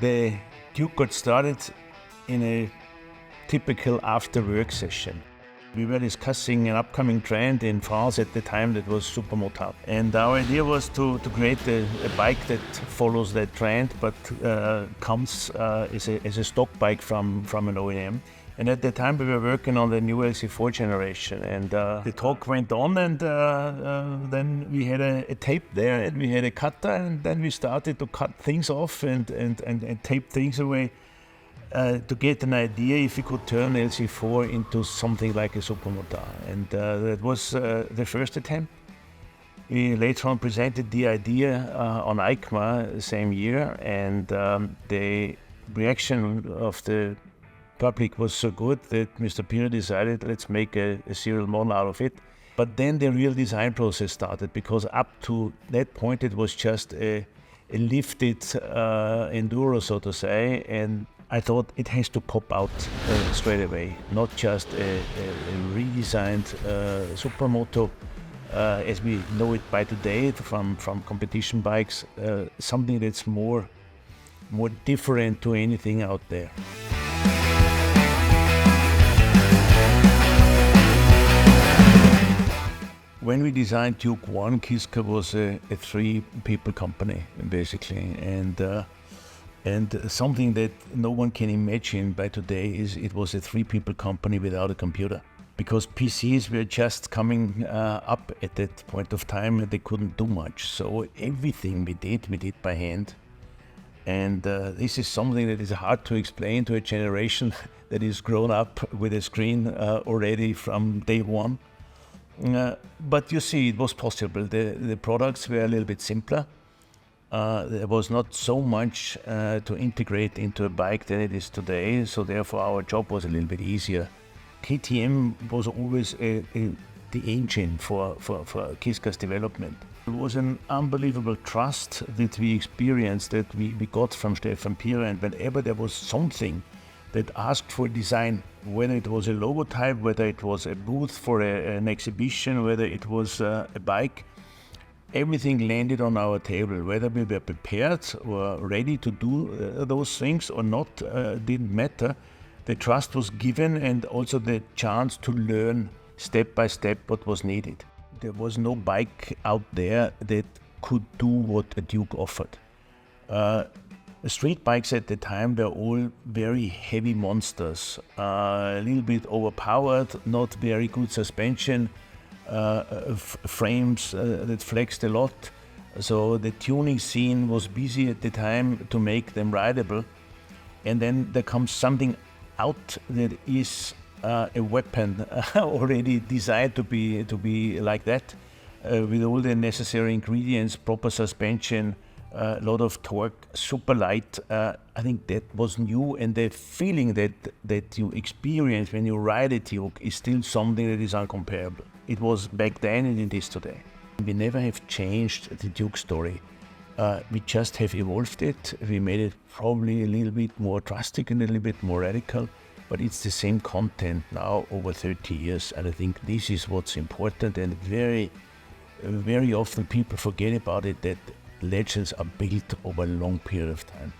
The Duke got started in a typical after-work session. We were discussing an upcoming trend in France at the time that was Supermotard. And our idea was to create a bike that follows that trend, but comes as a stock bike from an OEM. And at the time we were working on the new LC4 generation, and the talk went on, and then we had a tape there, and we had a cutter, and then we started to cut things off and tape things away to get an idea if we could turn LC4 into something like a Supermotard. And that was the first attempt. We later on presented the idea on EICMA the same year, and the reaction of the public was so good that Mr. Pierre decided, let's make a serial model out of it. But then the real design process started, because up to that point it was just a lifted enduro, so to say, and I thought it has to pop out straight away, not just a redesigned supermoto as we know it by today from competition bikes, something that's more different to anything out there. When we designed Duke 1, Kiska was a three-people company, basically, and something that no one can imagine by today is it was a three-people company without a computer. Because PCs were just coming up at that point of time, and they couldn't do much. So everything we did by hand. And this is something that is hard to explain to a generation that is grown up with a screen already from day one. But you see, it was possible. The products were a little bit simpler. There was not so much to integrate into a bike than it is today, so therefore our job was a little bit easier. KTM was always the engine for Kiska's development. It was an unbelievable trust that we experienced, that we got from Stefan Pierre, and whenever there was something that asked for design, whether it was a logotype, whether it was a booth for an exhibition, whether it was a bike, everything landed on our table. Whether we were prepared or ready to do those things or not didn't matter. The trust was given, and also the chance to learn step by step what was needed. There was no bike out there that could do what a Duke offered. Street bikes at the time were all very heavy monsters, a little bit overpowered, not very good suspension, frames that flexed a lot. So the tuning scene was busy at the time to make them rideable. And then there comes something out that is a weapon already designed to be like that, with all the necessary ingredients, proper suspension, a lot of torque, super light. I think that was new, and the feeling that you experience when you ride a Duke is still something that is incomparable. It was back then and it is today. We never have changed the Duke story. We just have evolved it. We made it probably a little bit more drastic and a little bit more radical, but it's the same content now over 30 years, and I think this is what's important, and very, very often people forget about it, that legends are built over a long period of time.